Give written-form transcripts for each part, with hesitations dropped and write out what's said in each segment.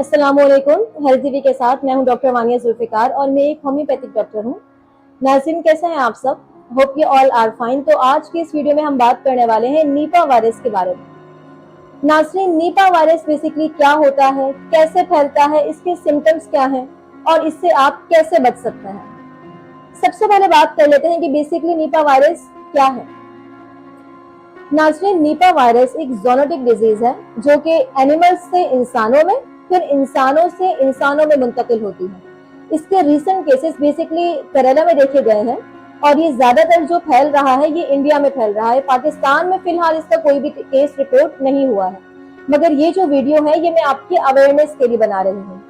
अस्सलामुअलैकुम। Health TV के साथ मैं हूं डॉक्टर वानिया जुल्फिकार और मैं एक होम्योपैथिक डॉक्टर हूं। नाज़रीन, कैसे हैं आप सब? Hope you all are fine. तो आज की इस वीडियो में हम बात करने वाले हैं नीपा वायरस के बारे में। नाज़रीन, नीपा वायरस बेसिकली क्या होता है, कैसे फैलता है, इसके सिम्टम्स क्या हैं और इससे आप कैसे बच सकते हैं। सबसे पहले बात कर लेते हैं कि बेसिकली नीपा वायरस क्या है। नाज़रीन, नीपा वायरस एक ज़ूनोटिक डिजीज है जो कि एनिमल्स से इंसानों में, फिर इंसानों से इंसानों में मुंतकिल होती है। इसके रीसेंट केसेस बेसिकली केरला में देखे गए हैं और ये ज्यादातर जो फैल रहा है ये इंडिया में फैल रहा है। पाकिस्तान में फिलहाल इसका कोई भी केस रिपोर्ट नहीं हुआ है, मगर ये जो वीडियो है ये मैं आपकी अवेयरनेस के लिए बना रही हूँ।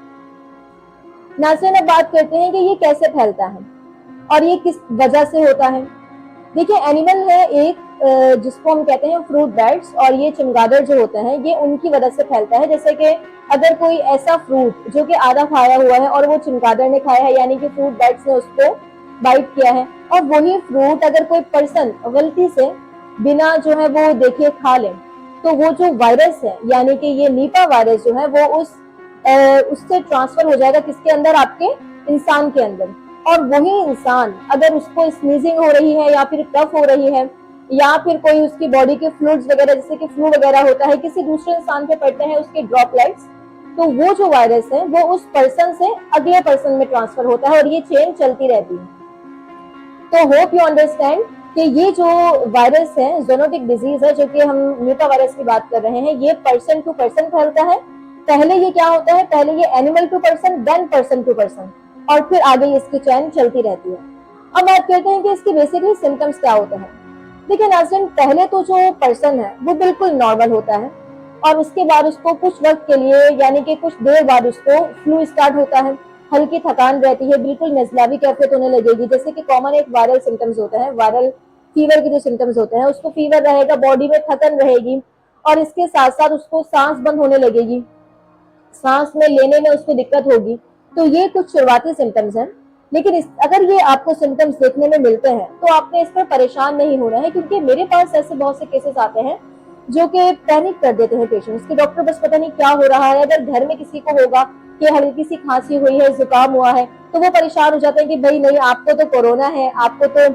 नाज़रीन, अब बात करते हैं कि ये कैसे फैलता है और ये किस वजह से होता है। देखिए, एनिमल है एक जिसको हम कहते हैं फ्रूट बैट्स, और ये चमगादड़ जो होते हैं ये उनकी वजह से फैलता है। जैसे कि अगर कोई ऐसा फ्रूट जो कि आधा खाया हुआ है और वो चमगादड़ ने खाया है, यानी कि फ्रूट बैट्स ने उसको बाइट किया है, और वही फ्रूट अगर कोई पर्सन गलती से बिना जो है वो देखे खा ले, तो वो जो वायरस है यानी कि ये नीपा वायरस जो है वो उससे ट्रांसफर हो जाएगा किसके अंदर, आपके इंसान के अंदर। और वही इंसान अगर उसको स्नीजिंग हो रही है या फिर कफ हो रही है या फिर कोई उसकी बॉडी के फ्लूइड्स वगैरह जैसे कि फ्लू वगैरह होता है, किसी दूसरे इंसान पे पड़ते हैं उसके ड्रॉपलेट्स, तो वो जो वायरस है वो उस पर्सन से अगले पर्सन में ट्रांसफर होता है और ये चेन चलती रहती है। तो होप यू अंडरस्टैंड कि ये जो वायरस है ज़ूनोटिक डिजीज है, जो कि हम नीपा वायरस की बात कर रहे हैं, ये पर्सन टू पर्सन फैलता है। पहले ये क्या होता है, पहले ये animal to person, then person to person, और फिर आगे इसकी चैन चलती रहती है। अब बात करते हैं कि इसके बेसिकली सिम्टम्स क्या होते हैं। देखिए नाज़रीन, पहले तो जो पर्सन है वो बिल्कुल नॉर्मल होता है और उसके बाद उसको कुछ वक्त के लिए यानी कि कुछ देर बाद उसको फ्लू स्टार्ट होता है, हल्की थकान रहती है, बिल्कुल नजला भी कैफियत होने लगेगी। जैसे कि कॉमन एक वायरल सिम्टम्स होता है, वायरल फीवर के जो सिम्टम्स होते हैं, उसको फीवर रहेगा, बॉडी में थकन रहेगी और इसके साथ साथ उसको सांस बंद होने लगेगी, सांस में लेने में उसको दिक्कत होगी। तो ये कुछ शुरुआती सिम्टम्स हैं। लेकिन अगर ये आपको सिम्टम्स देखने में मिलते हैं तो आपने इस पर परेशान नहीं होना है, क्योंकि मेरे पास ऐसे बहुत से केसेस आते हैं जो कि पैनिक कर देते हैं पेशेंट्स कि डॉक्टर बस पता नहीं क्या हो रहा है। अगर घर में किसी को होगा कि हल्की सी खांसी हुई है, जुकाम हुआ है, तो वो परेशान हो जाते हैं कि भाई नहीं, आपको तो कोरोना है, आपको तो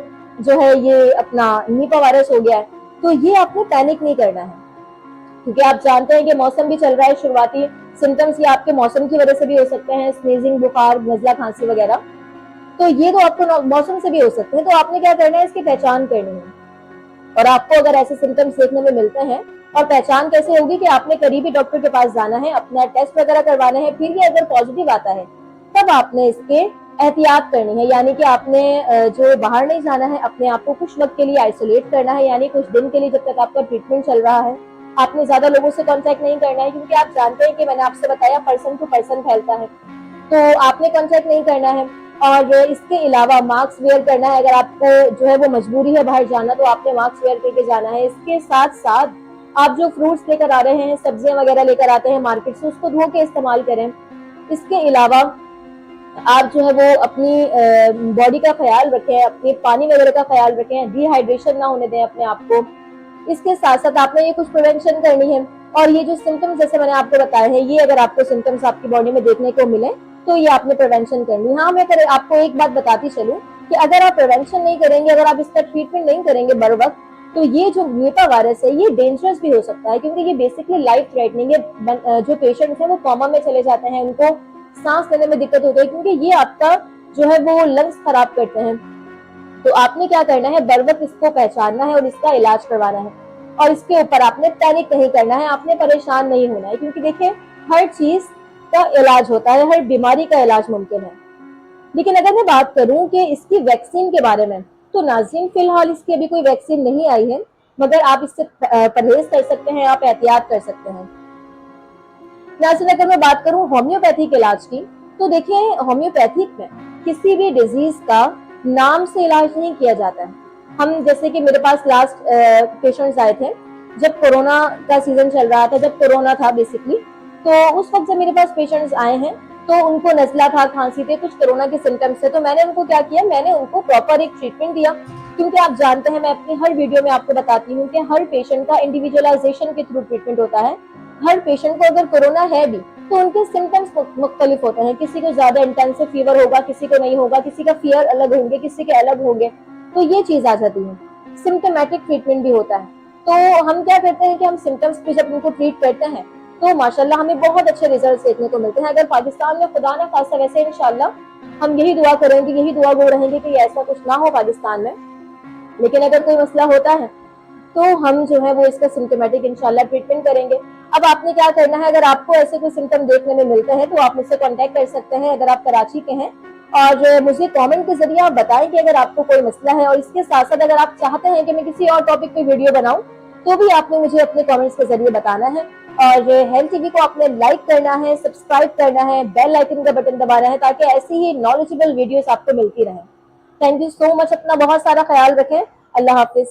जो है ये अपना नीपा वायरस हो गया है। तो ये आपको पैनिक नहीं करना है, क्योंकि आप जानते हैं कि मौसम भी चल रहा है। शुरुआती सिम्टम्स ये आपके मौसम की वजह से भी हो सकते हैं, स्नीजिंग, बुखार, नजला, खांसी वगैरह। तो ये तो आपको मौसम से भी हो सकते हैं। तो आपने क्या करना है, इसकी पहचान करनी है। और आपको अगर ऐसे सिम्टम्स देखने में मिलते हैं, और पहचान कैसे होगी कि आपने करीबी डॉक्टर के पास जाना है, अपना टेस्ट वगैरह करवाना है, फिर ये अगर पॉजिटिव आता है तब आपने इसके एहतियात करनी है, यानी कि आपने जो बाहर नहीं जाना है, अपने आप को कुछ वक्त के लिए आइसोलेट करना है, यानी कुछ दिन के लिए जब तक आपका ट्रीटमेंट चल रहा है। आपने ज्यादा लोगों से कांटेक्ट नहीं करना है, क्योंकि आप जानते हैं कि मैंने आपसे बताया पर्सन टू पर्सन फैलता है, तो आपने कांटेक्ट नहीं करना है। और इसके अलावा मास्क वेयर करना है, अगर आपको जो है वो मजबूरी है बाहर जाना तो आपने मास्क वेयर करके जाना है। इसके साथ साथ आप जो फ्रूट्स लेकर आ रहे हैं, सब्जियां वगैरह लेकर आते हैं मार्केट से, उसको धो के इस्तेमाल करें। इसके अलावा आप जो है वो अपनी बॉडी का ख्याल रखें, अपने पानी वगैरह का ख्याल रखें, डिहाइड्रेशन ना होने दें अपने आप को। इसके साथ साथ आपने ये कुछ प्रिवेंशन करनी है। और ये जो सिम्टम्स जैसे मैंने आपको बताए हैं, ये अगर आपको सिम्टम्स आपकी बॉडी में देखने को मिले तो ये आपने प्रिवेंशन करनी है। हाँ, मैं आपको एक बात बताती चलूं कि अगर आप प्रिवेंशन नहीं करेंगे, अगर आप इसका ट्रीटमेंट नहीं करेंगे बर वक्त, तो ये जो नीपा वायरस है ये डेंजरस भी हो सकता है, क्योंकि ये बेसिकली लाइफ थ्रेटनिंग है। जो पेशेंट्स हैं वो कोमा में चले जाते हैं, उनको सांस लेने में दिक्कत होती है, क्योंकि ये आपका जो है वो लंग्स खराब करते हैं। तो आपने क्या करना है, बर वक्त इसको पहचानना है और इसका इलाज करवाना है। और इसके ऊपर आपने पैनिक नहीं करना है, आपने परेशान नहीं होना है, क्योंकि देखिए हर चीज का इलाज होता है, हर बीमारी का इलाज मुमकिन है। लेकिन अगर मैं बात करूं कि इसकी वैक्सीन के बारे में, तो नाज़रीन फिलहाल इसकी अभी कोई वैक्सीन नहीं आई है, मगर आप इससे परहेज कर सकते हैं, आप एहतियात कर सकते हैं। नाज़रीन, अगर मैं बात करूं होम्योपैथिक इलाज की, तो देखिए होम्योपैथिक में किसी भी डिजीज का नाम से इलाज नहीं किया जाता है। हम जैसे कि मेरे पास लास्ट पेशेंट्स आए थे जब कोरोना का सीजन चल रहा था, जब कोरोना था बेसिकली, तो उस वक्त जब मेरे पास पेशेंट्स आए हैं तो उनको नजला था, खांसी थे, कुछ कोरोना के सिम्टम्स थे, तो मैंने उनको क्या किया, मैंने उनको प्रॉपर एक ट्रीटमेंट दिया। क्योंकि आप जानते हैं, मैं अपनी हर वीडियो में आपको बताती हूँ कि हर पेशेंट का इंडिविजुअलाइजेशन के थ्रू ट्रीटमेंट होता है। हर पेशेंट को अगर कोरोना है भी तो उनके सिम्टम्स मुख्तलिफ होते हैं, किसी को ज्यादा इंटेंसिव फीवर होगा, किसी को नहीं होगा, किसी का फियर अलग होंगे, किसी के अलग होंगे, तो ये चीज आ जाती है। सिम्टोमेटिक ट्रीटमेंट भी होता है। तो हम क्या करते हैं कि हम सिम्टम्स पे जब उनको ट्रीट करते हैं तो माशाल्लाह हमें बहुत अच्छे रिजल्ट देखने को मिलते हैं। अगर पाकिस्तान में खुदा ना खासा, वैसे इंशाल्लाह हम यही दुआ करेंगे, यही दुआ गो रहेंगे कि ऐसा कुछ ना हो पाकिस्तान में, लेकिन अगर कोई मसला होता है तो हम जो है वो इसका सिम्टोमेटिक इंशाल्लाह ट्रीटमेंट करेंगे। अब आपने क्या करना है, अगर आपको ऐसे कोई सिम्टम देखने में मिलते हैं तो आप मुझसे कांटेक्ट कर सकते हैं अगर आप कराची के हैं, और मुझे कमेंट के जरिए आप बताएं कि अगर आपको कोई मसला है। और इसके साथ साथ अगर आप चाहते हैं कि मैं किसी और टॉपिक पे वीडियो बनाऊं तो भी आपने मुझे अपने कमेंट्स के जरिए बताना है। और हेल्थ टीवी को आपने लाइक करना है, सब्सक्राइब करना है, बेल आइकन का बटन दबाना है, ताकि ऐसी ही नॉलेजेबल वीडियोस आपको मिलती रहें। थैंक यू सो मच, अपना बहुत सारा ख्याल रखें। अल्लाह हाफिज।